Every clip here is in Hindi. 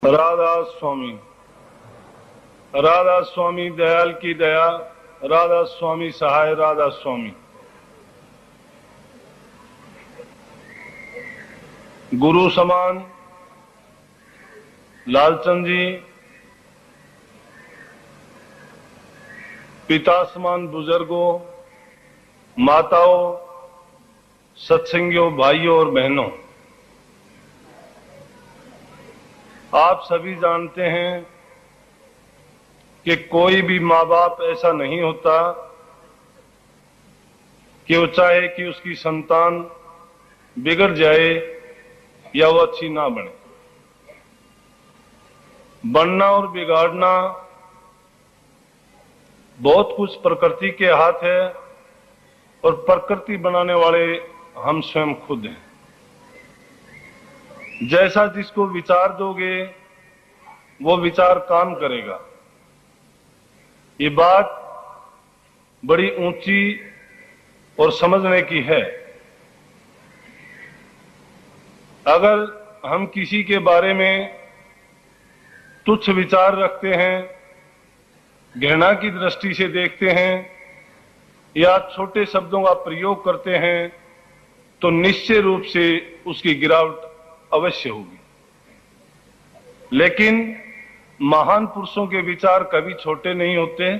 राधा स्वामी, राधा स्वामी दयाल की दया, राधा स्वामी सहाय, राधा स्वामी। गुरु समान लालचंद जी, पिता समान बुजुर्गों, माताओं, सत्संगियों, भाइयों और बहनों, आप सभी जानते हैं कि कोई भी माँ बाप ऐसा नहीं होता कि वो चाहे कि उसकी संतान बिगड़ जाए या वो अच्छी ना बने। बनना और बिगाड़ना बहुत कुछ प्रकृति के हाथ है और प्रकृति बनाने वाले हम स्वयं खुद हैं। जैसा जिसको विचार दोगे वो विचार काम करेगा। ये बात बड़ी ऊंची और समझने की है। अगर हम किसी के बारे में तुच्छ विचार रखते हैं, घृणा की दृष्टि से देखते हैं या छोटे शब्दों का प्रयोग करते हैं तो निश्चय रूप से उसकी गिरावट अवश्य होगी। लेकिन महान पुरुषों के विचार कभी छोटे नहीं होते।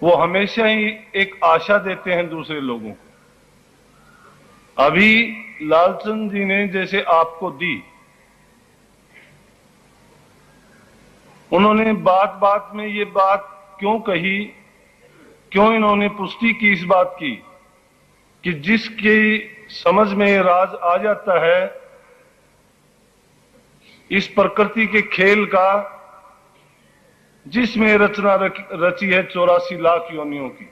वो हमेशा ही एक आशा देते हैं दूसरे लोगों को। अभी लालचंद जी ने जैसे आपको दी, उन्होंने बात बात में ये बात क्यों कही, क्यों इन्होंने पुष्टि की इस बात की कि जिसकी समझ में राज आ जाता है इस प्रकृति के खेल का, जिसमें रचना रची है 84 लाख योनियों की,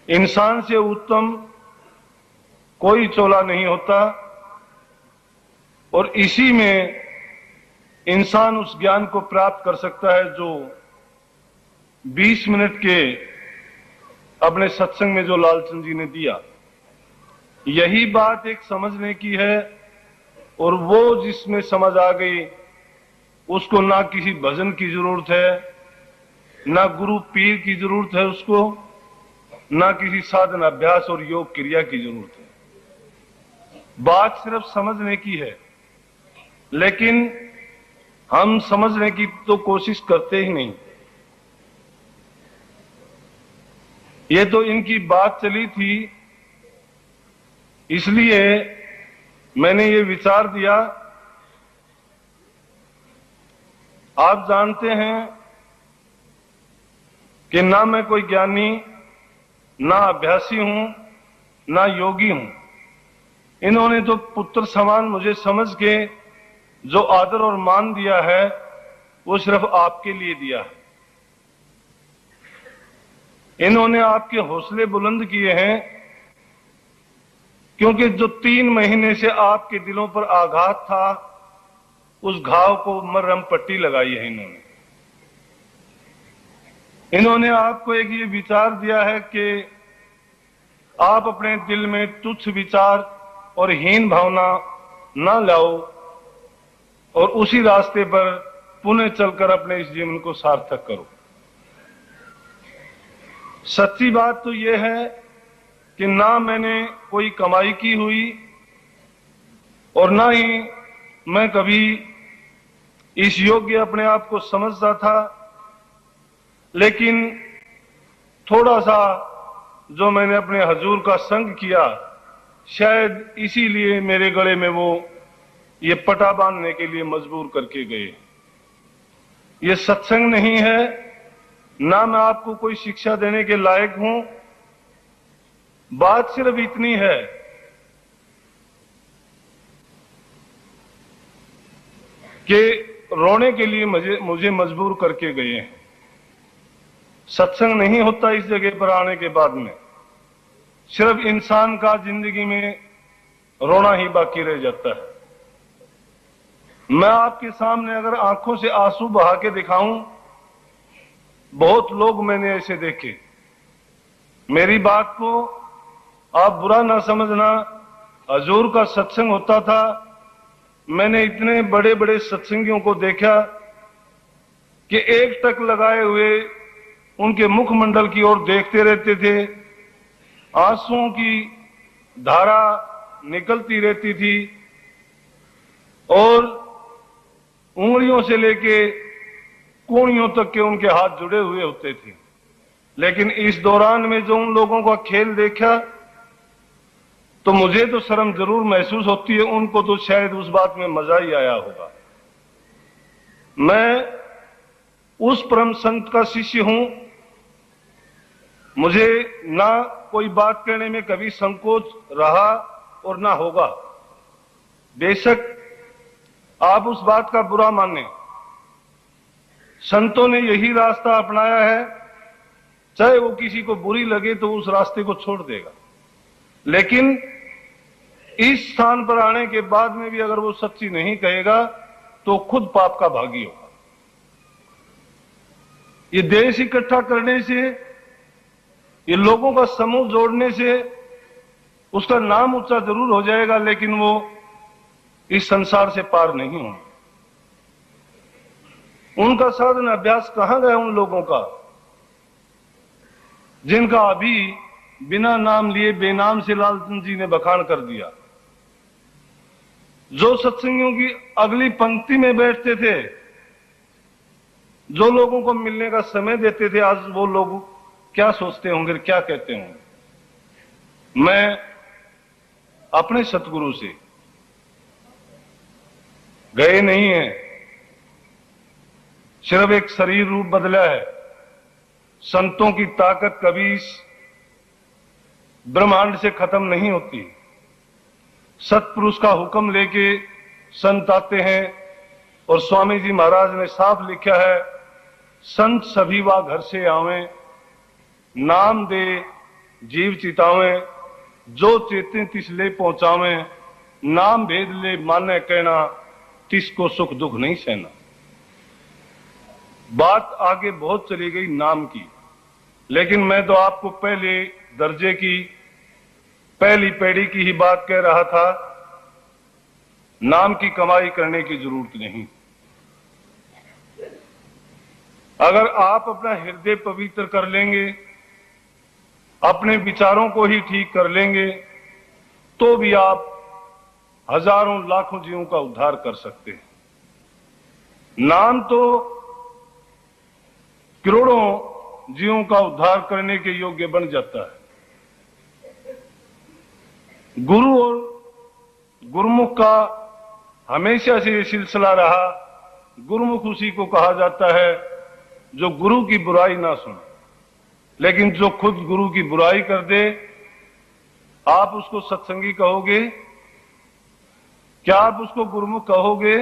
इंसान से उत्तम कोई चोला नहीं होता। और इसी में इंसान उस ज्ञान को प्राप्त कर सकता है जो 20 मिनट के अपने सत्संग में जो लालचंद जी ने दिया। यही बात एक समझने की है और वो जिसमें समझ आ गई उसको ना किसी भजन की जरूरत है, ना गुरु पीर की जरूरत है उसको, ना किसी साधन अभ्यास और योग क्रिया की जरूरत है। बात सिर्फ समझने की है। लेकिन हम समझने की तो कोशिश करते ही नहीं। ये तो इनकी बात चली थी, इसलिए मैंने ये विचार दिया। आप जानते हैं कि ना मैं कोई ज्ञानी, ना अभ्यासी हूं, ना योगी हूं। इन्होंने तो पुत्र समान मुझे समझ के जो आदर और मान दिया है वो सिर्फ आपके लिए दिया है। इन्होंने आपके हौसले बुलंद किए हैं, क्योंकि जो 3 महीने से आपके दिलों पर आघात था उस घाव को मरहम पट्टी लगाई है इन्होंने। इन्होंने आपको एक ये विचार दिया है कि आप अपने दिल में तुच्छ विचार और हीन भावना ना लाओ और उसी रास्ते पर पुनः चलकर अपने इस जीवन को सार्थक करो। सच्ची बात तो यह है कि ना मैंने कोई कमाई की हुई और ना ही मैं कभी इस योग्य अपने आप को समझता था। लेकिन थोड़ा सा जो मैंने अपने हजूर का संग किया, शायद इसीलिए मेरे गले में वो ये पटा बांधने के लिए मजबूर करके गए। ये सत्संग नहीं है, ना मैं आपको कोई शिक्षा देने के लायक हूं। बात सिर्फ इतनी है कि रोने के लिए मुझे मजबूर करके गए हैं। सत्संग नहीं होता इस जगह पर आने के बाद में। सिर्फ इंसान का जिंदगी में रोना ही बाकी रह जाता है। मैं आपके सामने अगर आंखों से आंसू बहा के दिखाऊं, बहुत लोग मैंने ऐसे देखे। मेरी बात को आप बुरा ना समझना। हजूर का सत्संग होता था, मैंने इतने बड़े बड़े सत्संगियों को देखा कि एक टक लगाए हुए उनके मुखमंडल की ओर देखते रहते थे, आंसुओं की धारा निकलती रहती थी और उंगलियों से लेके कोहनियों तक के उनके हाथ जुड़े हुए होते थे। लेकिन इस दौरान में जो उन लोगों का खेल देखा तो मुझे तो शर्म जरूर महसूस होती है, उनको तो शायद उस बात में मजा ही आया होगा। मैं उस परम संत का शिष्य हूं, मुझे ना कोई बात कहने में कभी संकोच रहा और ना होगा। बेशक आप उस बात का बुरा माने, संतों ने यही रास्ता अपनाया है, चाहे वो किसी को बुरी लगे तो उस रास्ते को छोड़ देगा, लेकिन इस स्थान पर आने के बाद में भी अगर वो सच्ची नहीं कहेगा तो खुद पाप का भागी होगा। ये देश इकट्ठा करने से, ये लोगों का समूह जोड़ने से उसका नाम ऊंचा जरूर हो जाएगा, लेकिन वो इस संसार से पार नहीं होंगे। उनका साधन अभ्यास कहां गया उन लोगों का जिनका अभी बिना नाम लिए बेनाम से लालचंद जी ने बखान कर दिया। जो सत्संगियों की अगली पंक्ति में बैठते थे, जो लोगों को मिलने का समय देते थे, आज वो लोग क्या सोचते होंगे, क्या कहते होंगे। मैं अपने सतगुरु से गए नहीं हैं, सिर्फ एक शरीर रूप बदला है। संतों की ताकत कभी इस ब्रह्मांड से खत्म नहीं होती। सतपुरुष का हुक्म लेके संत आते हैं और स्वामी जी महाराज ने साफ लिखा है, संत सभी वा घर से आवे, नाम दे जीव चितावे, जो चेते तिस ले पहुंचावे, नाम भेद ले माने कहना, तिसको सुख दुख नहीं सहना। बात आगे बहुत चली गई नाम की, लेकिन मैं तो आपको पहले दर्जे की पहली पीढ़ी की ही बात कह रहा था। नाम की कमाई करने की जरूरत नहीं। अगर आप अपना हृदय पवित्र कर लेंगे, अपने विचारों को ही ठीक कर लेंगे, तो भी आप हजारों लाखों जीवों का उद्धार कर सकते हैं। नाम तो करोड़ों जीवों का उद्धार करने के योग्य बन जाता है। गुरु और गुरुमुख का हमेशा से ये सिलसिला रहा। गुरुमुख उसी को कहा जाता है जो गुरु की बुराई ना सुने, लेकिन जो खुद गुरु की बुराई कर दे, आप उसको सत्संगी कहोगे? क्या आप उसको गुरुमुख कहोगे?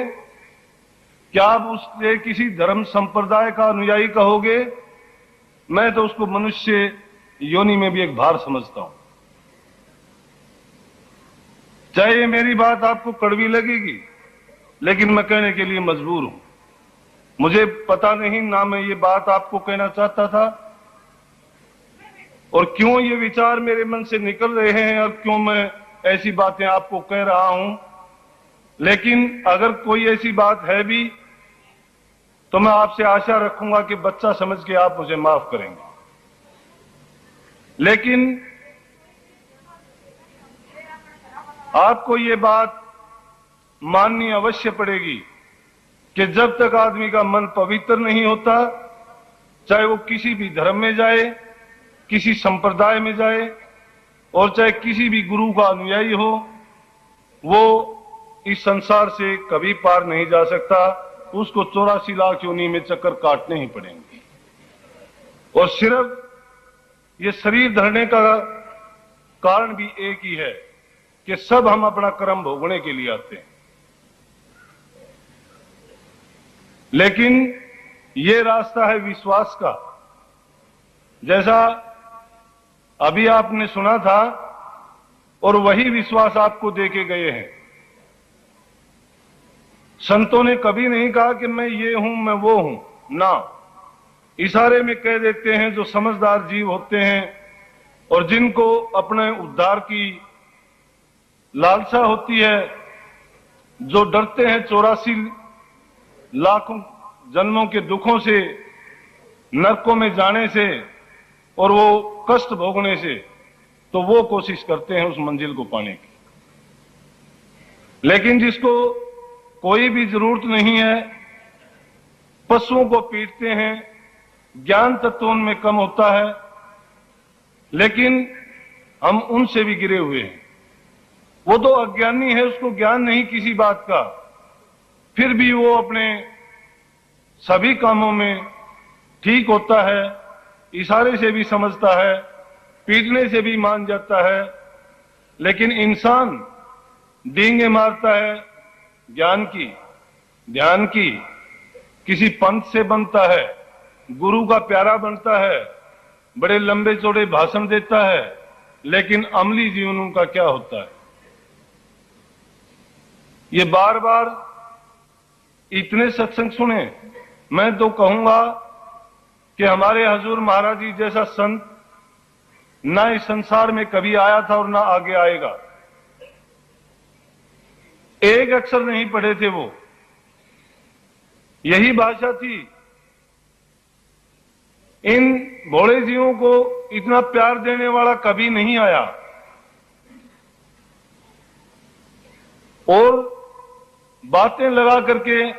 क्या आप उससे किसी धर्म संप्रदाय का अनुयायी कहोगे? मैं तो उसको मनुष्य योनि में भी एक भार समझता हूं। चाहे ये मेरी बात आपको कड़वी लगेगी, लेकिन मैं कहने के लिए मजबूर हूं। मुझे पता नहीं ना मैं ये बात आपको कहना चाहता था और क्यों ये विचार मेरे मन से निकल रहे हैं और क्यों मैं ऐसी बातें आपको कह रहा हूं, लेकिन अगर कोई ऐसी बात है भी तो मैं आपसे आशा रखूंगा कि बच्चा समझ के आप मुझे माफ करेंगे। लेकिन आपको ये बात माननी अवश्य पड़ेगी कि जब तक आदमी का मन पवित्र नहीं होता, चाहे वो किसी भी धर्म में जाए, किसी संप्रदाय में जाए और चाहे किसी भी गुरु का अनुयायी हो, वो इस संसार से कभी पार नहीं जा सकता। उसको 84 लाख योनि में चक्कर काटने ही पड़ेंगे। और सिर्फ ये शरीर धरने का कारण भी एक ही है कि सब हम अपना कर्म भोगने के लिए आते हैं। लेकिन ये रास्ता है विश्वास का। जैसा अभी आपने सुना था और वही विश्वास आपको देके गए हैं। संतों ने कभी नहीं कहा कि मैं ये हूं, मैं वो हूं, ना, इशारे में कह देते हैं। जो समझदार जीव होते हैं और जिनको अपने उद्धार की लालसा होती है, जो डरते हैं 84 लाखों जन्मों के दुखों से, नरकों में जाने से और वो कष्ट भोगने से, तो वो कोशिश करते हैं उस मंजिल को पाने की। लेकिन जिसको कोई भी जरूरत नहीं है, पशुओं को पीटते हैं, ज्ञान तत्व उनमें कम होता है, लेकिन हम उनसे भी गिरे हुए हैं। वो तो अज्ञानी है, उसको ज्ञान नहीं किसी बात का, फिर भी वो अपने सभी कामों में ठीक होता है, इशारे से भी समझता है, पीटने से भी मान जाता है। लेकिन इंसान डींगे मारता है ज्ञान की, ध्यान की, किसी पंथ से बनता है, गुरु का प्यारा बनता है, बड़े लंबे चौड़े भाषण देता है, लेकिन अमली जीवन उनका क्या होता है। ये बार बार इतने सत्संग सुने, मैं तो कहूंगा कि हमारे हजूर महाराज जी जैसा संत ना इस संसार में कभी आया था और ना आगे आएगा। एक अक्षर नहीं पढ़े थे वो, यही भाषा थी। इन भोले जीवों को इतना प्यार देने वाला कभी नहीं आया। और बातें लगा करके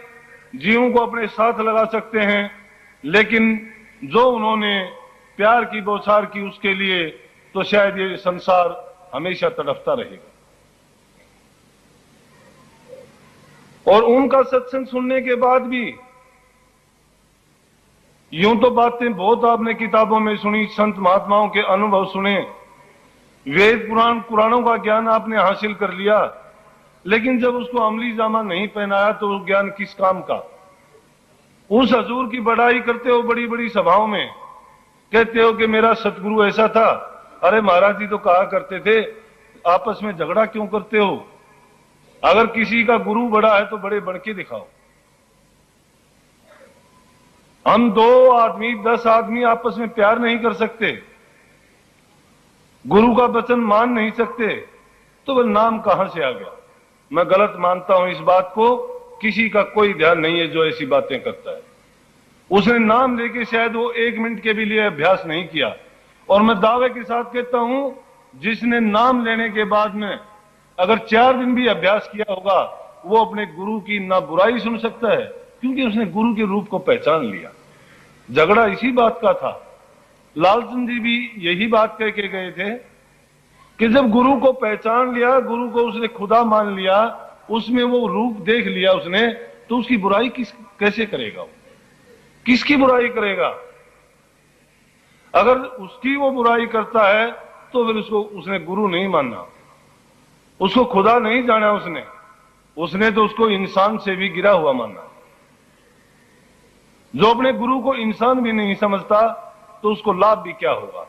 जीवों को अपने साथ लगा सकते हैं, लेकिन जो उन्होंने प्यार की बौछार की उसके लिए तो शायद ये संसार हमेशा तड़पता रहेगा। और उनका सत्संग सुनने के बाद भी यूं तो बातें बहुत आपने किताबों में सुनी, संत महात्माओं के अनुभव सुने, वेद पुराण कुरानों का ज्ञान आपने हासिल कर लिया, लेकिन जब उसको अमली जामा नहीं पहनाया तो वो ज्ञान किस काम का। उस हजूर की बड़ाई करते हो बड़ी बड़ी सभाओं में, कहते हो कि मेरा सतगुरु ऐसा था। अरे महाराज जी तो कहा करते थे आपस में झगड़ा क्यों करते हो। अगर किसी का गुरु बड़ा है तो बड़े बढ़ के दिखाओ। हम 2 आदमी 10 आदमी आपस में प्यार नहीं कर सकते, गुरु का वचन मान नहीं सकते, तो वह नाम कहां से आ गया। मैं गलत मानता हूं इस बात को, किसी का कोई ध्यान नहीं है जो ऐसी बातें करता है। उसने नाम लेके शायद वो 1 मिनट के भी लिए अभ्यास नहीं किया। और मैं दावे के साथ कहता हूं, जिसने नाम लेने के बाद में अगर 4 दिन भी अभ्यास किया होगा, वो अपने गुरु की ना बुराई सुन सकता है, क्योंकि उसने गुरु के रूप को पहचान लिया। झगड़ा इसी बात का था। लालचंद जी भी यही बात कह के गए थे कि जब गुरु को पहचान लिया, गुरु को उसने खुदा मान लिया, उसमें वो रूप देख लिया उसने, तो उसकी बुराई कैसे करेगा वो? किसकी बुराई करेगा? अगर उसकी वो बुराई करता है तो फिर उसने गुरु नहीं माना, उसको खुदा नहीं जाना। उसने तो उसको इंसान से भी गिरा हुआ माना। जो अपने गुरु को इंसान भी नहीं समझता तो उसको लाभ भी क्या होगा,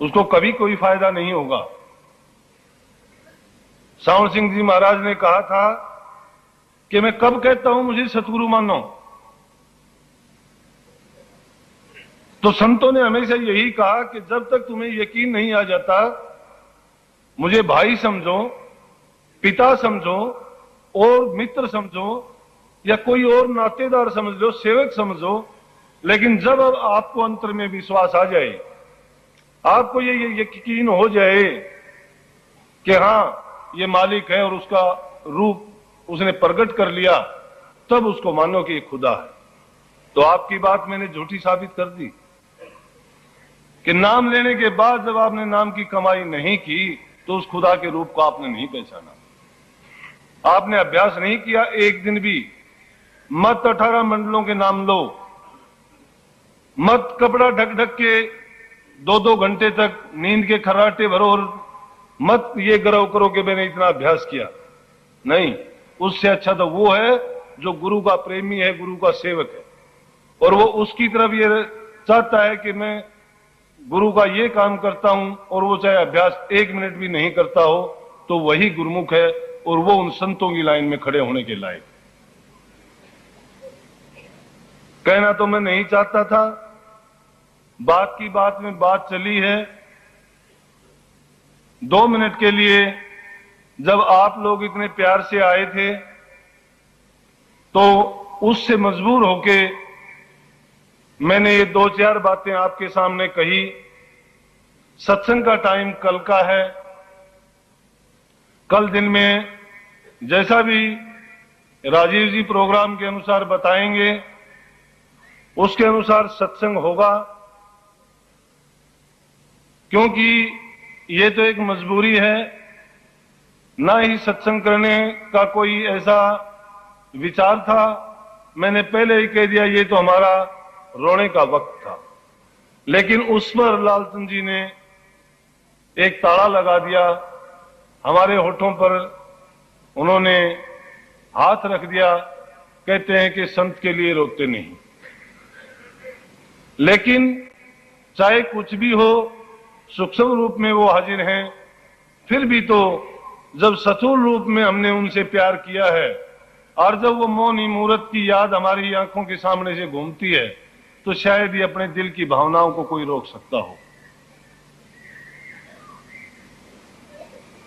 उसको कभी कोई फायदा नहीं होगा। सावण सिंह जी महाराज ने कहा था कि मैं कब कहता हूं मुझे सतगुरु मानो, तो संतों ने हमेशा यही कहा कि जब तक तुम्हें यकीन नहीं आ जाता, मुझे भाई समझो, पिता समझो और मित्र समझो या कोई और नातेदार समझ लो, सेवक समझो, लेकिन जब अब आपको अंतर में विश्वास आ जाए, आपको ये यकीन हो जाए कि हां ये मालिक है और उसका रूप उसने प्रकट कर लिया, तब उसको मानो कि ये खुदा है। तो आपकी बात मैंने झूठी साबित कर दी कि नाम लेने के बाद जब आपने नाम की कमाई नहीं की तो उस खुदा के रूप को आपने नहीं पहचाना। आपने अभ्यास नहीं किया एक दिन भी। मत 18 मंडलों के नाम लो, मत कपड़ा ढक ढक के 2-2 घंटे तक नींद के खर्राटे भरो और मत ये गरव करो कि मैंने इतना अभ्यास किया। नहीं, उससे अच्छा तो वो है जो गुरु का प्रेमी है, गुरु का सेवक है, और वो उसकी तरफ ये चाहता है कि मैं गुरु का ये काम करता हूं, और वो चाहे अभ्यास 1 मिनट भी नहीं करता हो, तो वही गुरुमुख है और वो उन संतों की लाइन में खड़े होने के लायक। कहना तो मैं नहीं चाहता था, बात की बात में बात चली है। 2 मिनट के लिए जब आप लोग इतने प्यार से आए थे तो उससे मजबूर होके मैंने ये 2-4 बातें आपके सामने कही। सत्संग का टाइम कल का है। कल दिन में जैसा भी राजीव जी प्रोग्राम के अनुसार बताएंगे उसके अनुसार सत्संग होगा, क्योंकि ये तो एक मजबूरी है। ना ही सत्संग करने का कोई ऐसा विचार था। मैंने पहले ही कह दिया ये तो हमारा रोने का वक्त था, लेकिन उस पर लालचंद जी ने एक ताला लगा दिया। हमारे होठों पर उन्होंने हाथ रख दिया। कहते हैं कि संत के लिए रोते नहीं। लेकिन चाहे कुछ भी हो, सूक्ष्म रूप में वो हाजिर हैं। फिर भी तो जब स्थूल रूप में हमने उनसे प्यार किया है और जब वो मौनी मूर्त की याद हमारी आंखों के सामने से घूमती है तो शायद ही अपने दिल की भावनाओं को कोई रोक सकता हो।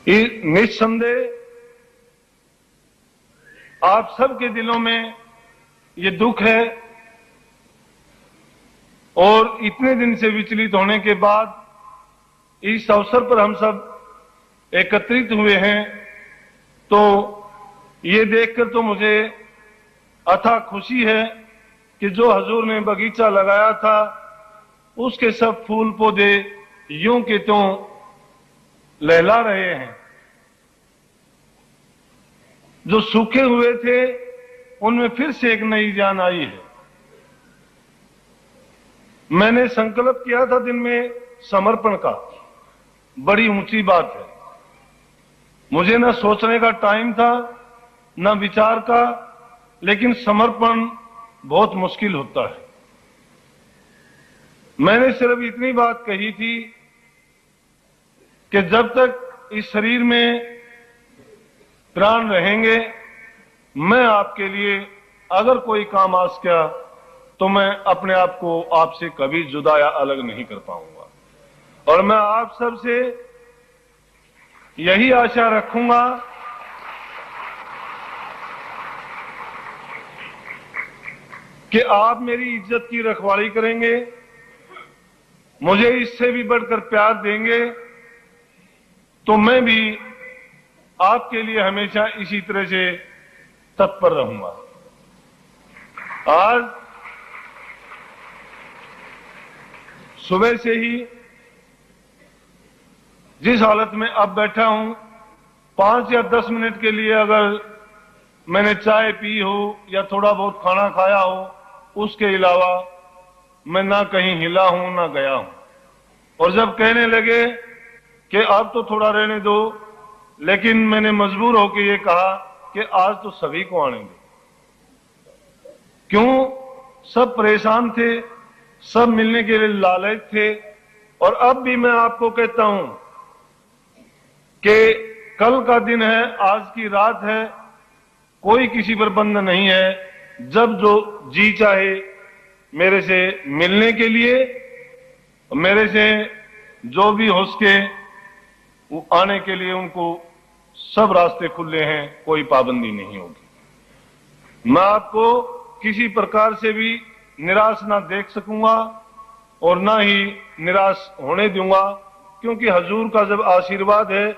निस्संदेह आप सबके दिलों में ये दुख है और इतने दिन से विचलित होने के बाद इस अवसर पर हम सब एकत्रित हुए हैं, तो ये देखकर तो मुझे अथाह खुशी है कि जो हजूर ने बगीचा लगाया था उसके सब फूल पौधे यूं के त्यों लहला रहे हैं। जो सूखे हुए थे उनमें फिर से एक नई जान आई है। मैंने संकल्प किया था दिन में समर्पण का। बड़ी ऊंची बात है। मुझे न सोचने का टाइम था न विचार का, लेकिन समर्पण बहुत मुश्किल होता है। मैंने सिर्फ इतनी बात कही थी कि जब तक इस शरीर में प्राण रहेंगे मैं आपके लिए अगर कोई काम आ सका तो मैं अपने आप को आपसे कभी जुदा या अलग नहीं कर पाऊंगा। और मैं आप सबसे यही आशा रखूंगा कि आप मेरी इज्जत की रखवाली करेंगे, मुझे इससे भी बढ़कर प्यार देंगे, तो मैं भी आपके लिए हमेशा इसी तरह से तत्पर रहूंगा। आज सुबह से ही जिस हालत में अब बैठा हूं, 5 या 10 मिनट के लिए अगर मैंने चाय पी हो या थोड़ा बहुत खाना खाया हो, उसके अलावा मैं ना कहीं हिला हूं ना गया हूं। और जब कहने लगे कि अब तो थोड़ा रहने दो, लेकिन मैंने मजबूर होकर ये कहा कि आज तो सभी को आने दो। क्यों? सब परेशान थे, सब मिलने के लिए लालच थे। और अब भी मैं आपको कहता हूं कि कल का दिन है, आज की रात है, कोई किसी पर बंद नहीं है। जब जो जी चाहे मेरे से मिलने के लिए, मेरे से जो भी हो सके वो आने के लिए, उनको सब रास्ते खुले हैं, कोई पाबंदी नहीं होगी। मैं आपको किसी प्रकार से भी निराश ना देख सकूंगा और ना ही निराश होने दूंगा, क्योंकि हजूर का जब आशीर्वाद है,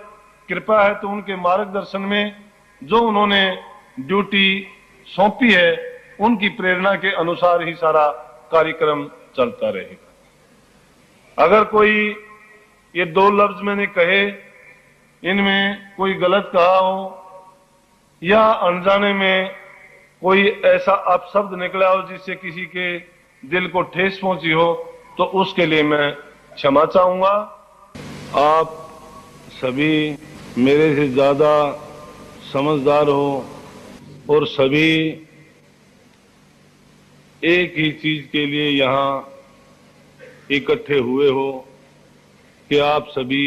कृपा है, तो उनके मार्गदर्शन में जो उन्होंने ड्यूटी सौंपी है उनकी प्रेरणा के अनुसार ही सारा कार्यक्रम चलता रहेगा। अगर कोई ये 2 लफ्ज मैंने कहे इनमें कोई गलत कहा हो या अनजाने में कोई ऐसा अपशब्द निकला हो जिससे किसी के दिल को ठेस पहुंची हो, तो उसके लिए मैं क्षमा चाहूंगा। आप सभी मेरे से ज्यादा समझदार हो और सभी एक ही चीज के लिए यहां इकट्ठे हुए हो कि आप सभी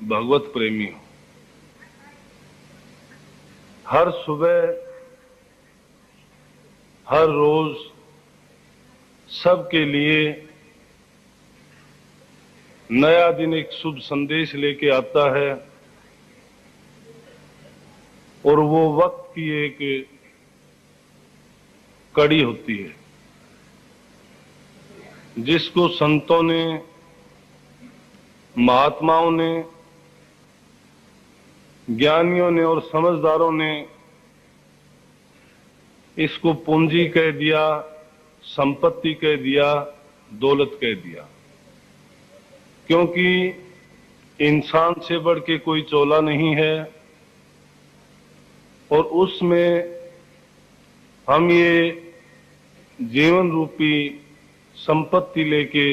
भगवत प्रेमी हो। हर सुबह हर रोज सबके लिए नया दिन एक शुभ संदेश लेके आता है। और वो वक्त की एक कड़ी होती है जिसको संतों ने, महात्माओं ने, ज्ञानियों ने और समझदारों ने इसको पूंजी कह दिया, संपत्ति कह दिया, दौलत कह दिया। क्योंकि इंसान से बढ़ के कोई चोला नहीं है और उसमें हम ये जीवन रूपी संपत्ति लेके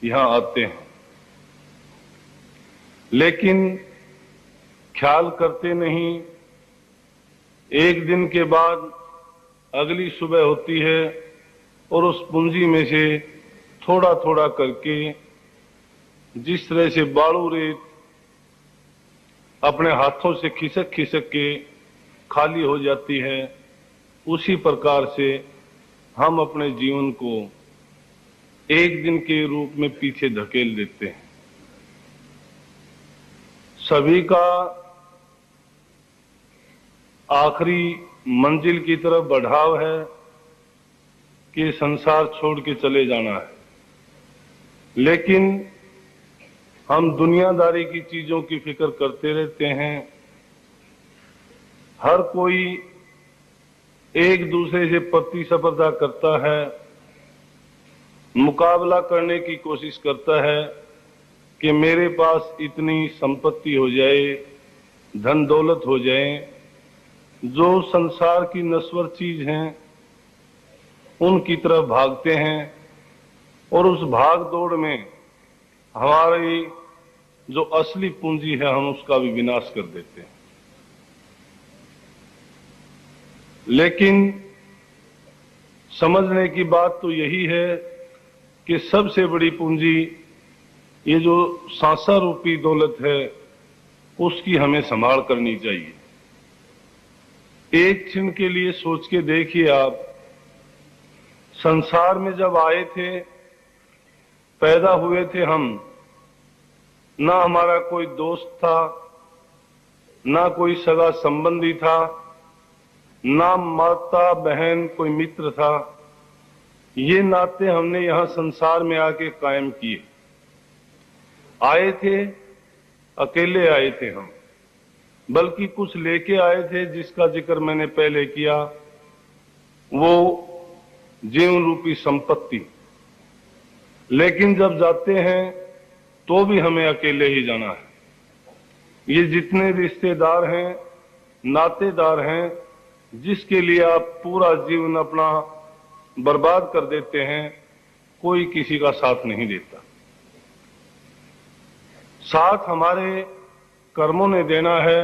यहां आते हैं, लेकिन ख्याल करते नहीं। एक दिन के बाद अगली सुबह होती है और उस पूंजी में से थोड़ा थोड़ा करके, जिस तरह से बालू रेत अपने हाथों से खिसक खिसक के खाली हो जाती है, उसी प्रकार से हम अपने जीवन को एक दिन के रूप में पीछे धकेल देते हैं। सभी का आखिरी मंजिल की तरफ बढ़ाव है कि संसार छोड़ के चले जाना है, लेकिन हम दुनियादारी की चीजों की फिक्र करते रहते हैं। हर कोई एक दूसरे से प्रतिस्पर्धा करता है, मुकाबला करने की कोशिश करता है कि मेरे पास इतनी संपत्ति हो जाए, धन दौलत हो जाए। जो संसार की नश्वर चीज हैं उनकी तरफ भागते हैं और उस भाग दौड़ में हमारी जो असली पूंजी है हम उसका भी विनाश कर देते हैं। लेकिन समझने की बात तो यही है कि सबसे बड़ी पूंजी ये जो सांसा रूपी दौलत है उसकी हमें संभाल करनी चाहिए। एक क्षण के लिए सोच के देखिए आप, संसार में जब आए थे, पैदा हुए थे हम, ना हमारा कोई दोस्त था, ना कोई सगा संबंधी था, ना माता बहन कोई मित्र था। ये नाते हमने यहां संसार में आके कायम किए। आए थे, अकेले आए थे हम, बल्कि कुछ लेके आए थे जिसका जिक्र मैंने पहले किया, वो जीवन रूपी संपत्ति। लेकिन जब जाते हैं तो भी हमें अकेले ही जाना है। ये जितने रिश्तेदार हैं, नातेदार हैं, जिसके लिए आप पूरा जीवन अपना बर्बाद कर देते हैं, कोई किसी का साथ नहीं देता। साथ हमारे कर्मों ने देना है।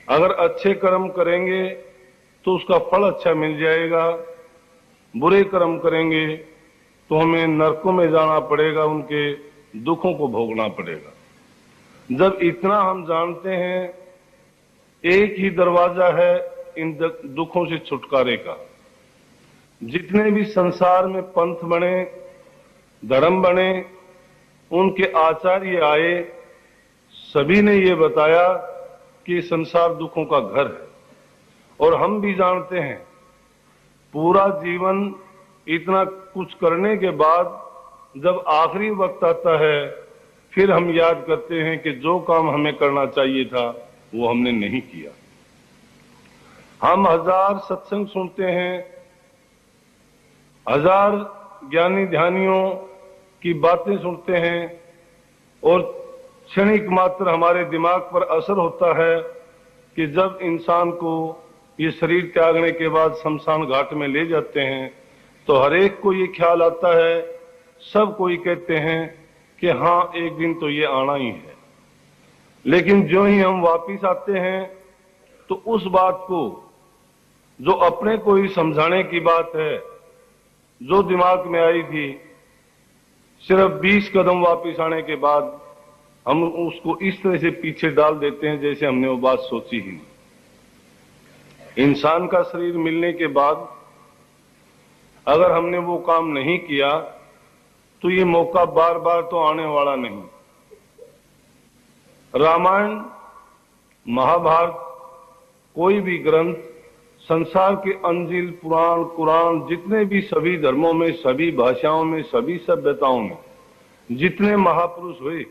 अगर अच्छे कर्म करेंगे तो उसका फल अच्छा मिल जाएगा, बुरे कर्म करेंगे तो हमें नरकों में जाना पड़ेगा, उनके दुखों को भोगना पड़ेगा। जब इतना हम जानते हैं, एक ही दरवाजा है इन दुखों से छुटकारे का। जितने भी संसार में पंथ बने, धर्म बने, उनके आचार्य आए, सभी ने ये बताया कि संसार दुखों का घर है। और हम भी जानते हैं, पूरा जीवन इतना कुछ करने के बाद जब आखिरी वक्त आता है, फिर हम याद करते हैं कि जो काम हमें करना चाहिए था वो हमने नहीं किया। हम हजार सत्संग सुनते हैं, हजार ज्ञानी ध्यानियों की बातें सुनते हैं और क्षणिक मात्र हमारे दिमाग पर असर होता है कि जब इंसान को ये शरीर त्यागने के बाद शमशान घाट में ले जाते हैं तो हर एक को ये ख्याल आता है, सब कोई कहते हैं कि हाँ एक दिन तो ये आना ही है। लेकिन जो ही हम वापिस आते हैं तो उस बात को, जो अपने को ही समझाने की बात है, जो दिमाग में आई थी, सिर्फ 20 कदम वापिस आने के बाद हम उसको इस तरह से पीछे डाल देते हैं जैसे हमने वो बात सोची ही नहीं। इंसान का शरीर मिलने के बाद अगर हमने वो काम नहीं किया तो ये मौका बार बार तो आने वाला नहीं। रामायण महाभारत, कोई भी ग्रंथ, संसार के अंजिल, पुराण, कुरान, जितने भी सभी धर्मों में, सभी भाषाओं में, सभी सभ्यताओं में जितने महापुरुष हुए,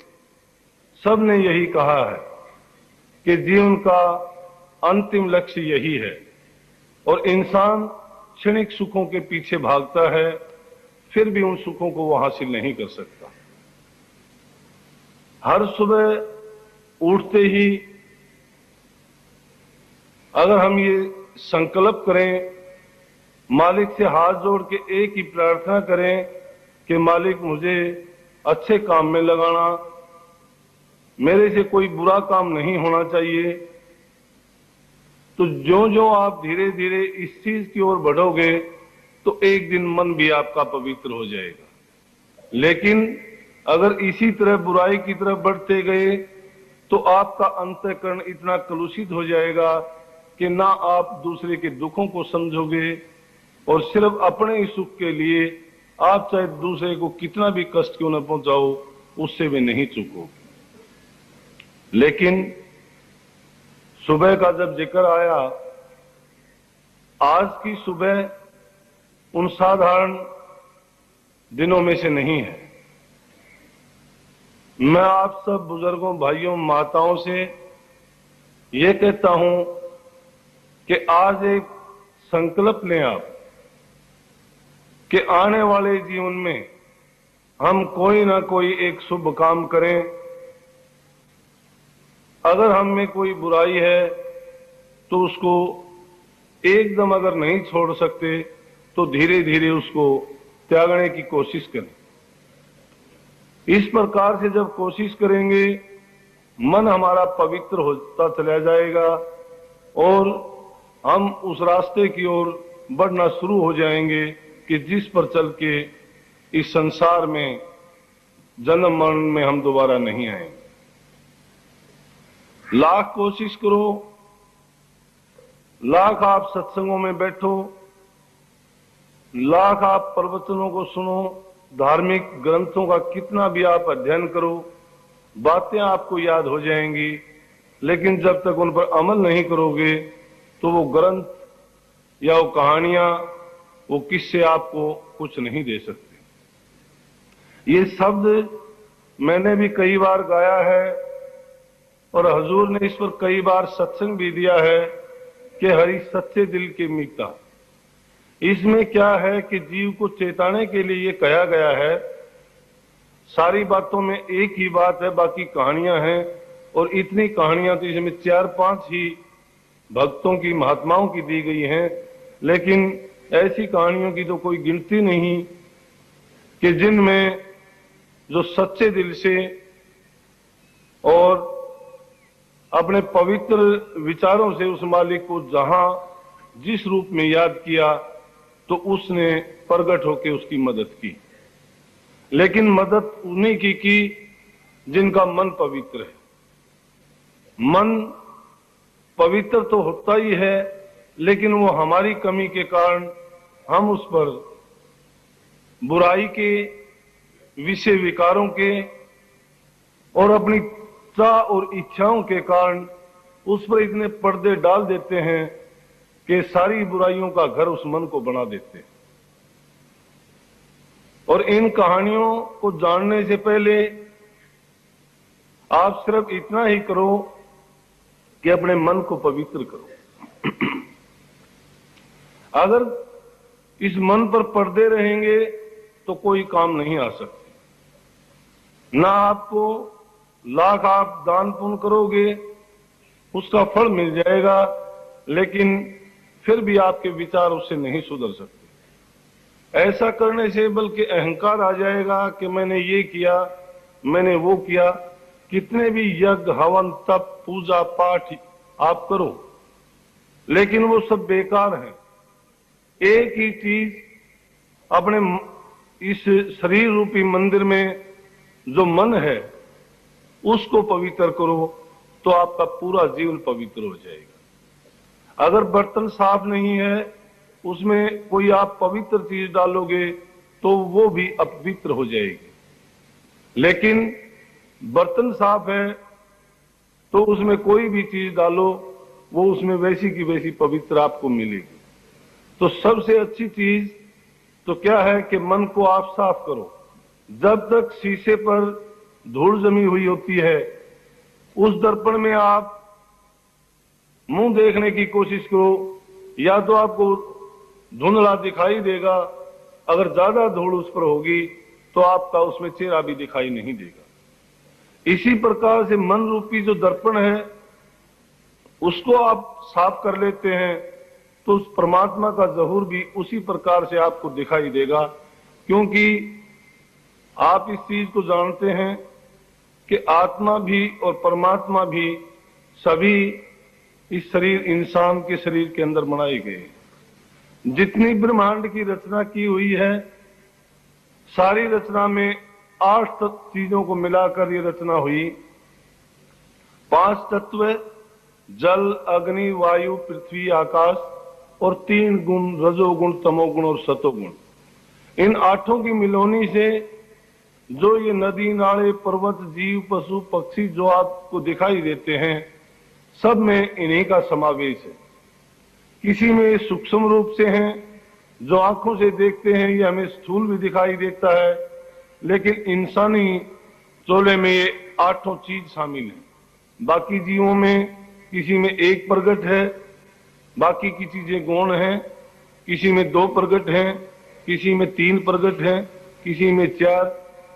सब ने यही कहा है कि जीवन का अंतिम लक्ष्य यही है। और इंसान क्षणिक सुखों के पीछे भागता है, फिर भी उन सुखों को वो हासिल नहीं कर सकता। हर सुबह उठते ही अगर हम ये संकल्प करें, मालिक से हाथ जोड़ के एक ही प्रार्थना करें कि मालिक मुझे अच्छे काम में लगाना, मेरे से कोई बुरा काम नहीं होना चाहिए, तो जो जो आप धीरे धीरे इस चीज की ओर बढ़ोगे तो एक दिन मन भी आपका पवित्र हो जाएगा। लेकिन अगर इसी तरह बुराई की तरफ बढ़ते गए तो आपका अंतःकरण इतना कलुषित हो जाएगा कि ना आप दूसरे के दुखों को समझोगे और सिर्फ अपने ही सुख के लिए आप चाहे दूसरे को कितना भी कष्ट क्यों न पहुंचाओ, उससे भी नहीं चूकोगे। लेकिन सुबह का जब जिक्र आया, आज की सुबह उन साधारण दिनों में से नहीं है। मैं आप सब बुजुर्गों, भाइयों, माताओं से ये कहता हूं कि आज एक संकल्प लें आप कि आने वाले जीवन में हम कोई ना कोई एक शुभ काम करें। अगर हम में कोई बुराई है तो उसको एकदम अगर नहीं छोड़ सकते तो धीरे धीरे उसको त्यागने की कोशिश करें। इस प्रकार से जब कोशिश करेंगे, मन हमारा पवित्र होता चला जाएगा और हम उस रास्ते की ओर बढ़ना शुरू हो जाएंगे कि जिस पर चल के इस संसार में जन्म मरण में हम दोबारा नहीं आएंगे। लाख कोशिश करो, लाख आप सत्संगों में बैठो, लाख आप प्रवचनों को सुनो, धार्मिक ग्रंथों का कितना भी आप अध्ययन करो, बातें आपको याद हो जाएंगी, लेकिन जब तक उन पर अमल नहीं करोगे तो वो ग्रंथ या वो कहानियां, वो किस्से आपको कुछ नहीं दे सकते। ये शब्द मैंने भी कई बार गाया है और हजूर ने इस पर कई बार सत्संग भी दिया है कि हरि सच्चे दिल के मीता। इसमें क्या है कि जीव को चेताने के लिए ये कहा गया है। सारी बातों में एक ही बात है, बाकी कहानियां हैं, और इतनी कहानियां तो इसमें 4-5 ही भक्तों की, महात्माओं की दी गई हैं, लेकिन ऐसी कहानियों की तो कोई गिनती नहीं कि जिनमें जो सच्चे दिल से और अपने पवित्र विचारों से उस मालिक को जहां जिस रूप में याद किया तो उसने प्रगट होकर उसकी मदद की। लेकिन मदद उन्हीं की जिनका मन पवित्र है। मन पवित्र तो होता ही है, लेकिन वो हमारी कमी के कारण हम उस पर बुराई के, विषय विकारों के और अपनी चाह और इच्छाओं के कारण उस पर इतने पर्दे डाल देते हैं कि सारी बुराइयों का घर उस मन को बना देते हैं। और इन कहानियों को जानने से पहले आप सिर्फ इतना ही करो कि अपने मन को पवित्र करो। अगर इस मन पर पर्दे रहेंगे तो कोई काम नहीं आ सकते। ना आपको लाख आप दान पुण्य करोगे उसका फल मिल जाएगा, लेकिन फिर भी आपके विचार उससे नहीं सुधर सकते। ऐसा करने से बल्कि अहंकार आ जाएगा कि मैंने ये किया, मैंने वो किया। कितने भी यज्ञ, हवन, तप, पूजा पाठ आप करो, लेकिन वो सब बेकार है। एक ही चीज, अपने इस शरीर रूपी मंदिर में जो मन है उसको पवित्र करो तो आपका पूरा जीवन पवित्र हो जाएगा। अगर बर्तन साफ नहीं है, उसमें कोई आप पवित्र चीज डालोगे तो वो भी अपवित्र हो जाएगी। लेकिन बर्तन साफ है तो उसमें कोई भी चीज डालो वो उसमें वैसी की वैसी पवित्र आपको मिलेगी। तो सबसे अच्छी चीज तो क्या है कि मन को आप साफ करो। जब तक शीशे पर धूल जमी हुई होती है, उस दर्पण में आप मुंह देखने की कोशिश करो, या तो आपको धुंधला दिखाई देगा, अगर ज्यादा धूल उस पर होगी तो आपका उसमें चेहरा भी दिखाई नहीं देगा। इसी प्रकार से मन रूपी जो दर्पण है उसको आप साफ कर लेते हैं तो उस परमात्मा का ज़हूर भी उसी प्रकार से आपको दिखाई देगा, क्योंकि आप इस चीज को जानते हैं कि आत्मा भी और परमात्मा भी सभी इस शरीर इंसान के शरीर के अंदर बनाए गए। जितनी ब्रह्मांड की रचना की हुई है, सारी रचना में 8 चीजों को मिलाकर ये रचना हुई। 5 तत्व, जल, अग्नि, वायु, पृथ्वी, आकाश, और 3 गुण, रजोगुण, तमोगुण और सतोगुण। इन 8 की मिलोनी से जो ये नदी, नाले, पर्वत, जीव, पशु, पक्षी जो आपको दिखाई देते हैं, सब में इन्हीं का समावेश है। किसी में सूक्ष्म रूप से हैं, जो आंखों से देखते हैं ये हमें स्थूल भी दिखाई देता है, लेकिन इंसानी चोले में ये 8 चीज शामिल हैं। बाकी जीवों में किसी में 1 प्रगट है, बाकी की चीजें गौण हैं, किसी में 2 प्रगट हैं, किसी में 3 प्रगट हैं, किसी में 4,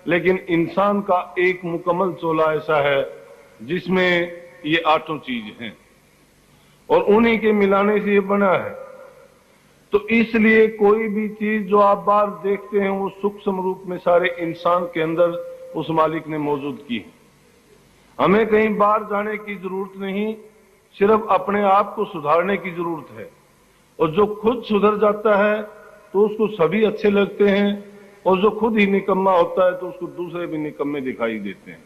लेकिन इंसान का एक मुकम्मल चोला ऐसा है जिसमें ये 8 चीज हैं और उन्हीं के मिलाने से ये बना है। तो इसलिए कोई भी चीज जो आप बाहर देखते हैं वो सूक्ष्म रूप में सारे इंसान के अंदर उस मालिक ने मौजूद की है। हमें कहीं बाहर जाने की जरूरत नहीं, सिर्फ अपने आप को सुधारने की जरूरत है। और जो खुद सुधर जाता है तो उसको सभी अच्छे लगते हैं, और जो खुद ही निकम्मा होता है तो उसको दूसरे भी निकम्मे दिखाई देते हैं।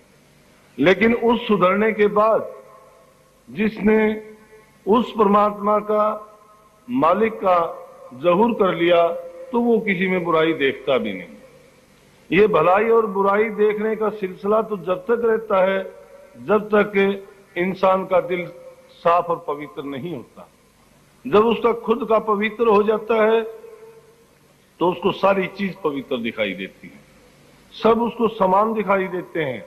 लेकिन उस सुधरने के बाद जिसने उस परमात्मा का, मालिक का ज़हूर कर लिया, तो वो किसी में बुराई देखता भी नहीं। ये भलाई और बुराई देखने का सिलसिला तो जब तक रहता है जब तक इंसान का दिल साफ और पवित्र नहीं होता। जब उसका खुद का पवित्र हो जाता है तो उसको सारी चीज पवित्र दिखाई देती है, सब उसको समान दिखाई देते हैं,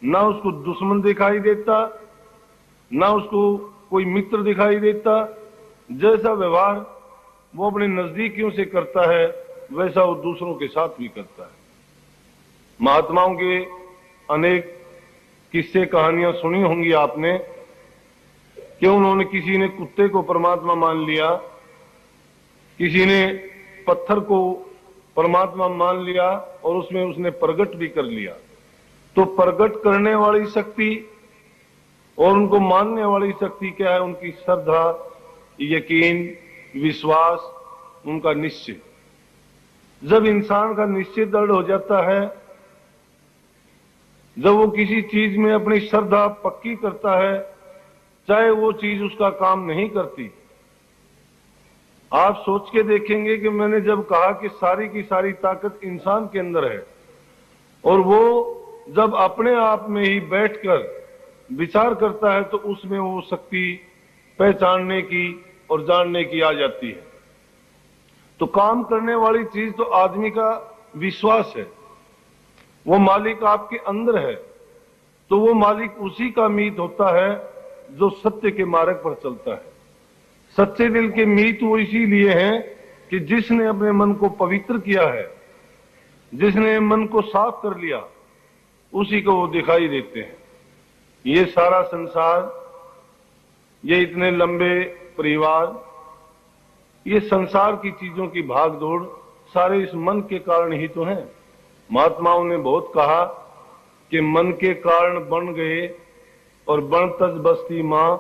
ना उसको दुश्मन दिखाई देता, ना उसको कोई मित्र दिखाई देता। जैसा व्यवहार वो अपने नजदीकियों से करता है वैसा वो दूसरों के साथ भी करता है। महात्माओं के अनेक किस्से कहानियां सुनी होंगी आपने कि उन्होंने, किसी ने कुत्ते को परमात्मा मान लिया, किसी ने पत्थर को परमात्मा मान लिया और उसमें उसने प्रगट भी कर लिया। तो प्रगट करने वाली शक्ति और उनको मानने वाली शक्ति क्या है? उनकी श्रद्धा, यकीन, विश्वास, उनका निश्चय। जब इंसान का निश्चय दृढ़ हो जाता है, जब वो किसी चीज में अपनी श्रद्धा पक्की करता है, चाहे वो चीज उसका काम नहीं करती। आप सोच के देखेंगे कि मैंने जब कहा कि सारी की सारी ताकत इंसान के अंदर है, और वो जब अपने आप में ही बैठकर विचार करता है तो उसमें वो शक्ति पहचानने की और जानने की आ जाती है। तो काम करने वाली चीज तो आदमी का विश्वास है, वो मालिक आपके अंदर है, तो वो मालिक उसी का मीत होता है जो सत्य के मार्ग पर चलता है। सच्चे दिल के मीत वो इसीलिए हैं कि जिसने अपने मन को पवित्र किया है, जिसने मन को साफ कर लिया, उसी को वो दिखाई देते हैं। ये सारा संसार, ये इतने लंबे परिवार, ये संसार की चीजों की भागदौड़ सारे इस मन के कारण ही तो है। महात्माओं ने बहुत कहा कि मन के कारण बन गए और बन तज बस्ती मां,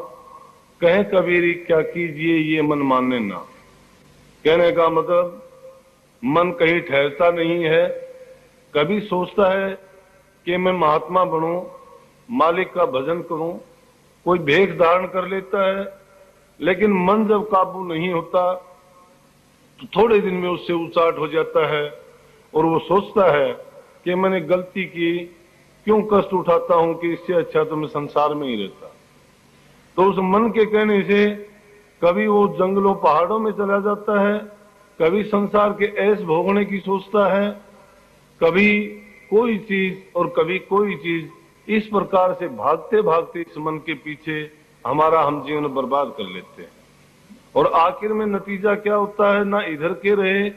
कहे कबीरी क्या कीजिए ये मन माने ना। कहने का मतलब मन कहीं ठहरता नहीं है, कभी सोचता है कि मैं महात्मा बनूं, मालिक का भजन करूं, कोई भेष धारण कर लेता है, लेकिन मन जब काबू नहीं होता तो थोड़े दिन में उससे उचाट हो जाता है और वो सोचता है कि मैंने गलती की, क्यों कष्ट उठाता हूं कि इससे अच्छा तो मैं संसार में ही रहता। तो उस मन के कहने से कभी वो जंगलों पहाड़ों में चला जाता है, कभी संसार के ऐश भोगने की सोचता है, कभी कोई चीज और कभी कोई चीज, इस प्रकार से भागते भागते इस मन के पीछे हमारा हम जीवन बर्बाद कर लेते हैं। और आखिर में नतीजा क्या होता है, ना इधर के रहे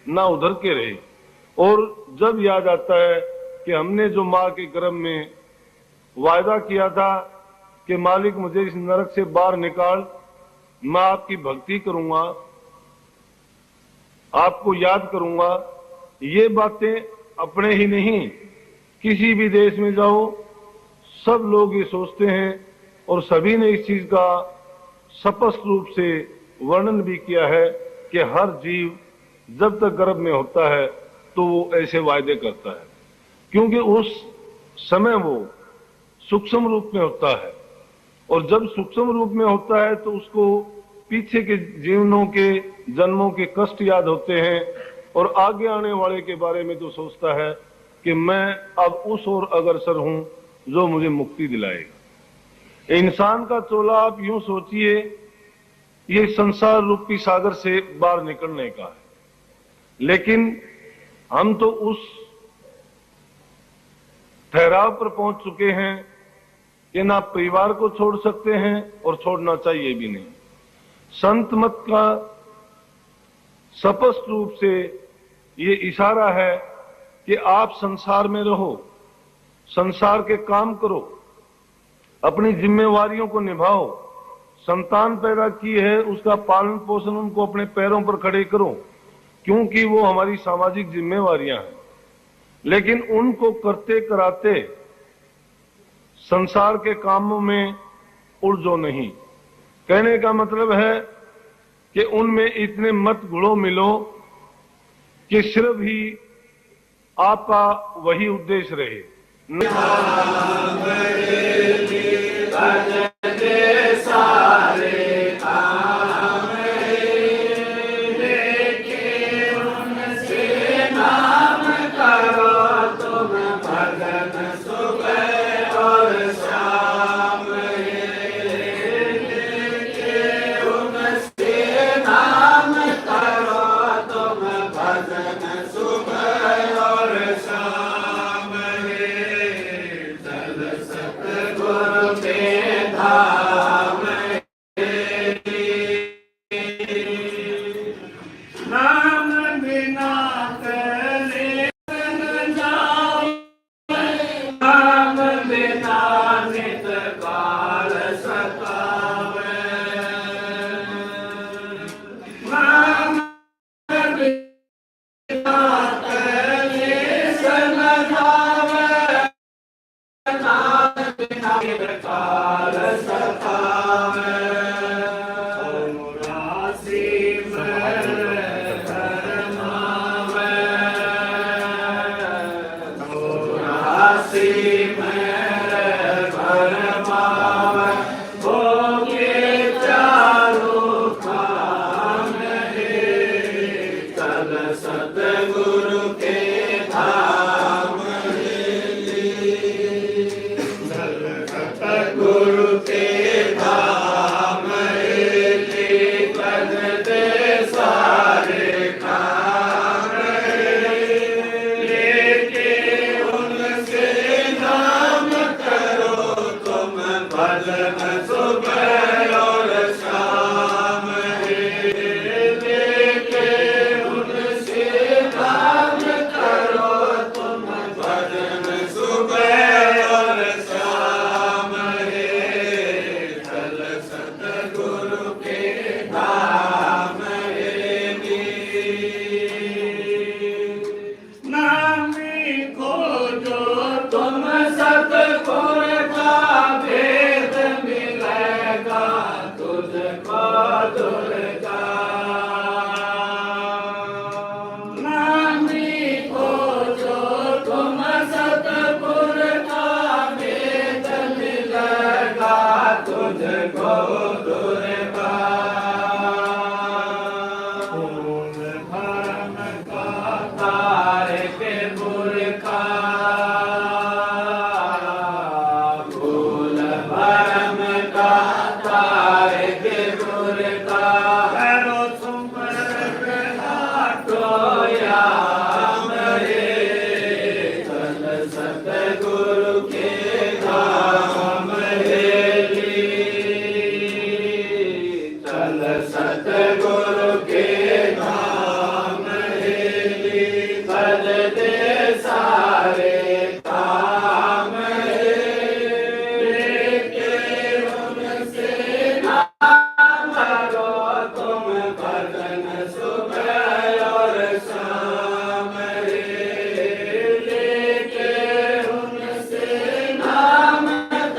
ना उधर के रहे। और जब याद आता है कि हमने जो मां के गर्भ में वायदा किया था कि मालिक मुझे इस नरक से बाहर निकाल, मैं आपकी भक्ति करूंगा, आपको याद करूंगा, ये बातें अपने ही नहीं, किसी भी देश में जाओ सब लोग ये सोचते हैं और सभी ने इस चीज का स्पष्ट रूप से वर्णन भी किया है कि हर जीव जब तक गर्भ में होता है तो वो ऐसे वायदे करता है, क्योंकि उस समय वो सूक्ष्म रूप में होता है। और जब सूक्ष्म रूप में होता है तो उसको पीछे के जीवनों के जन्मों के कष्ट याद होते हैं और आगे आने वाले के बारे में तो सोचता है कि मैं अब उस ओर अग्रसर हूं जो मुझे मुक्ति दिलाएगा। इंसान का चोला आप यूं सोचिए, ये संसार रूपी सागर से बाहर निकलने का है, लेकिन हम तो उस ठहराव पर पहुंच चुके हैं कि ना परिवार को छोड़ सकते हैं और छोड़ना चाहिए भी नहीं। संत मत का स्पष्ट रूप से ये इशारा है कि आप संसार में रहो, संसार के काम करो, अपनी जिम्मेवारियों को निभाओ, संतान पैदा की है उसका पालन पोषण उनको अपने पैरों पर खड़े करो, क्योंकि वो हमारी सामाजिक जिम्मेवारियां हैं। लेकिन उनको करते कराते संसार के कामों में उलझो नहीं। कहने का मतलब है कि उनमें इतने मत घुलो मिलो कि सिर्फ ही आपका वही उद्देश्य रहे। गुरु सतगुरु के धाम हेली भज दे सारे काम लेके उनसे नाम लो तुम भजन सुबह और शाम लेके उनसे नाम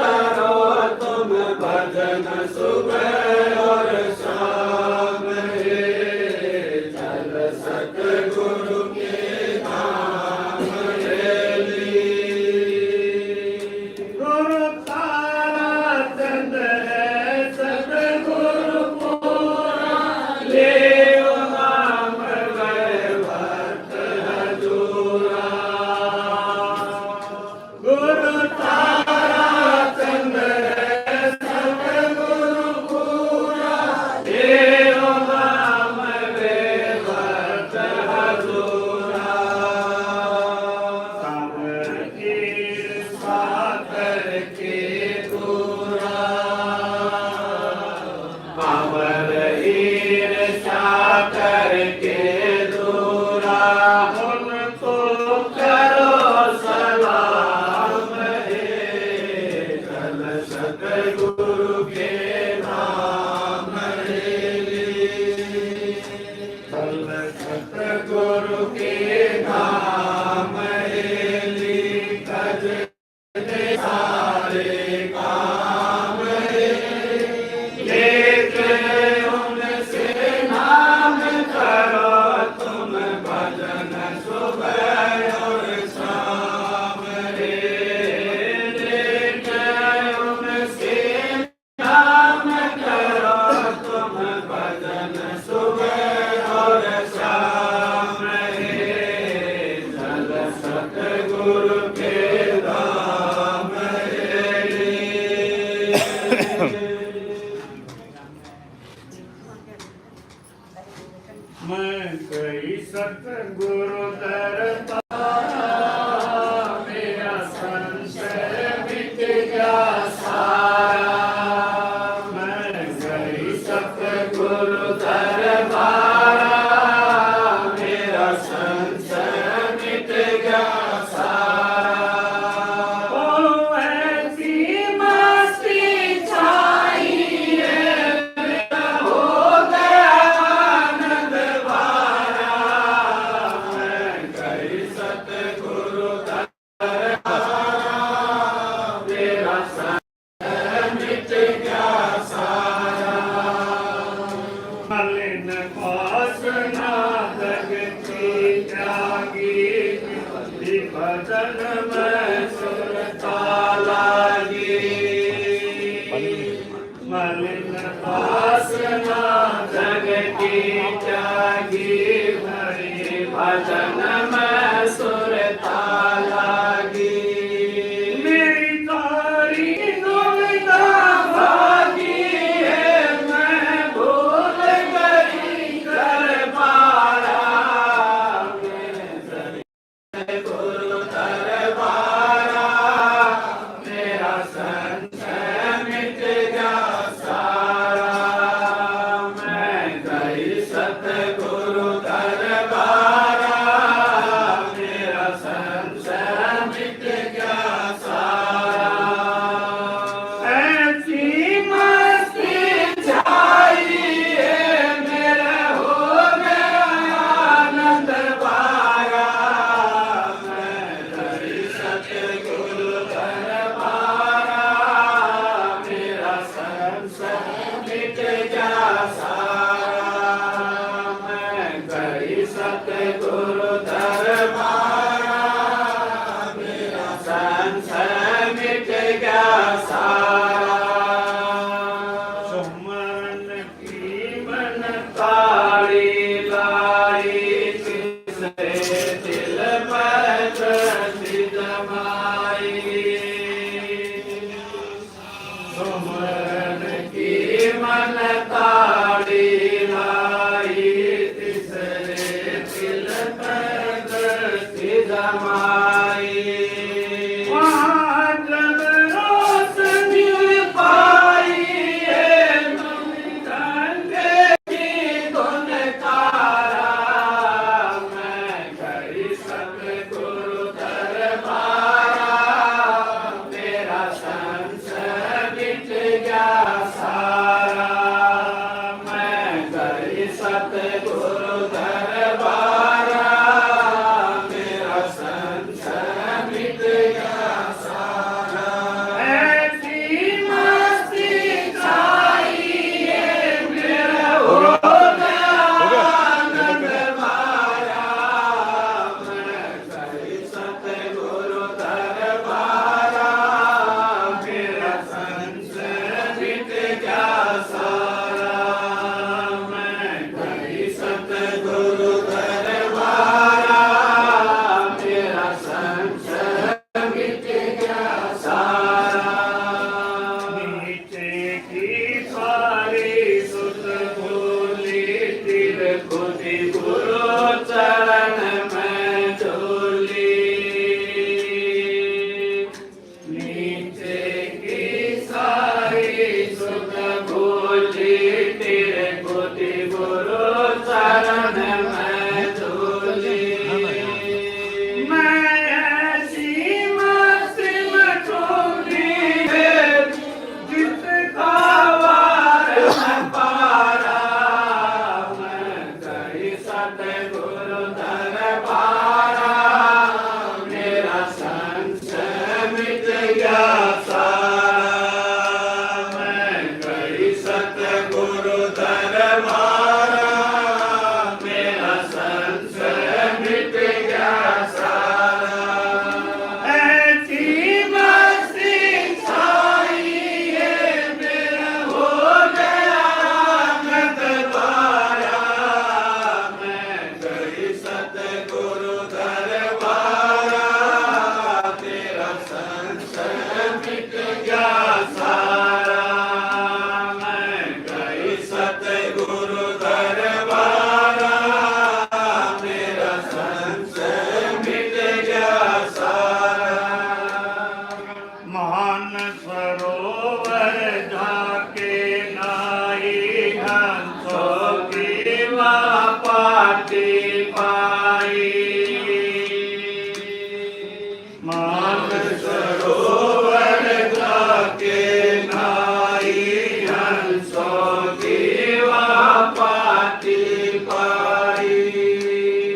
करो तुम भजन सुबह और शाम चल सतगुरु के धाम हेली गुरु तारा चंद है सतगुरु पूरा ले नाम वैभव हजूरा गुरु तारा चंद है सतगुरु पूरा ले नाम वैभव हजूरा सागर ईर्षा करके दूरा अमर ईर्षा करके दूरा उनको करो सलाम चल सतगुरु के धाम हेली चल सतगुरु के धाम हेली भज दे सारे काम लेके उनसे नाम करो तुम भजन सुबह और शाम लेके उनसे नाम करो तुम भजन सुबह और शाम चल सतगुरु के धाम हेली मैं कई सतगुरु दरबार मेरा संशय मिट गया सारा मैं गई सतगुरु दरबार मेरा संशय मिट गया सारा ओ ऐसी मस्ती छाई है मेरा हो गया आनंद वारा मैं गई सतगुरु दरबार मेरा संशय मिट गया सारा मलिन वासना जगती त्यागी भजन में सुरता लागी मलिन वासना जगती त्यागी हरि भजन में सुरता लागी मेरी तारी दुविधा भागी है मैं भूल गई कर पारा गुरु दरबारा मेरा संशय मिट गया सारा मैं गई सतगुरु दरबारा मेरा संशय मिट गया सारा ऐसी मस्ती छाई है मेरा हो गया आनंद वारा मैं गई सतगुरु दरबारा मेरा संशय मिट गया सारा मैं गई सतगुरु दरबारा मेरा संशय मिट गया सारा सुमरन की मन ताड़ी लाई किसने दिल पर प्रति जमाई सुमरन की मन ताड़ी लाई तिसरे दिल पर सतगुरु दरबारा मेरा संशय मिट गया सारा। ऐसी मस्ती छाई ये मेरा हो गया आनंद मारा। मैं गई सतगुरु दरबारा मेरा संशय मिट गया सारा। मैं गई सतगुरु दरबारा मेरा संशय मिट गया सारा। नीचे की सारी सुत भूली तिल खुदी गुरु चरण में झूली। नीचे की सारी सुत भूली तिल खुदी गुरु चरण में झूली। मैं ऐसी मस्ती में डूबी जिसका वार न पारा। मैं गई सतगुरु दरबारा मेरा संशय मिट गया सारा। मैं गई सतगुरु दरबारा मेरा संशय मिट गया सारा। ऐसी मस्ती छाई ये मेरा हो गया आनंद मारा। मैं गई सतगुरु दरबारा तेरा संशय मिट गया सारा। मैं गई सतगुरु दरबारा मेरा संशय मिट गया सारा। महान सरोवर जाके नाई हंसों की वहाँ पाटी पाई। महान सरोवर जाके नाई हंसों की वहाँ पाटी पाई।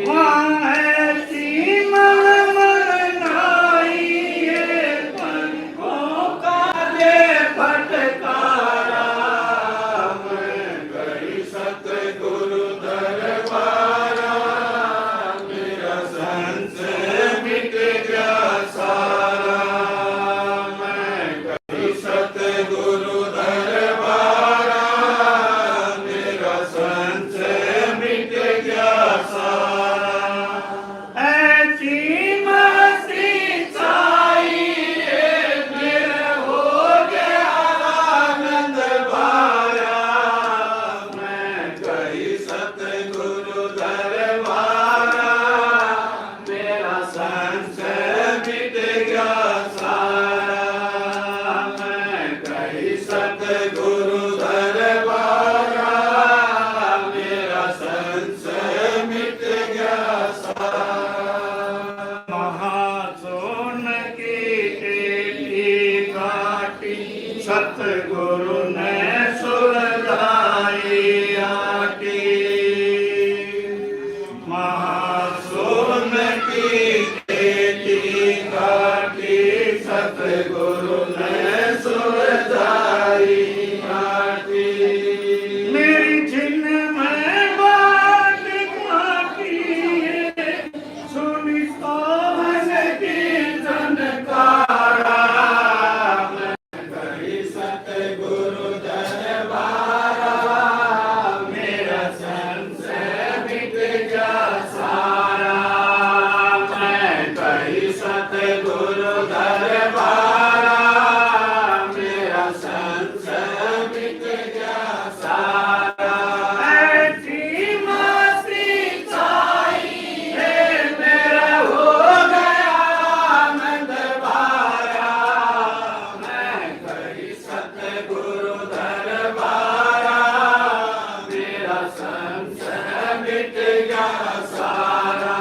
वहाँ ऐसी मलमल नाई ये पंखों का दे फटकारा। मैं गई सतगुरु दरबारा मेरा संशय मिट गया सारा। मैं गई सतगुरु दरबारा मेरा संशय मिट गया सारा। ऐसी मस्ती छाई ये मेरा हो गया आनंद मारा। मैं गई सतगुरु दरबारा मेरा संशय मिट गया सारा। मैं गई सतगुरु दरबारा मेरा संशय मिट गया सारा। महासोन की टेढ़ी काटी सतगुरु ने सुलझाई आटी। महासोन की टेढ़ी काटी सतगुरु ने सुलझाई आटी। मेरी छिन में बात काटी सुनी सोहन की जनकारा। मैं गई सतगुरु दरबारा मेरा संशय मिट गया सारा। मैं गई सतगुरु दरबारा मेरा संशय मिट गया सारा। ऐसी मस्ती छाई ये मेरा हो गया आनंद मारा। मैं गई सतगुरु दरबारा मेरा संशय मिट गया सारा।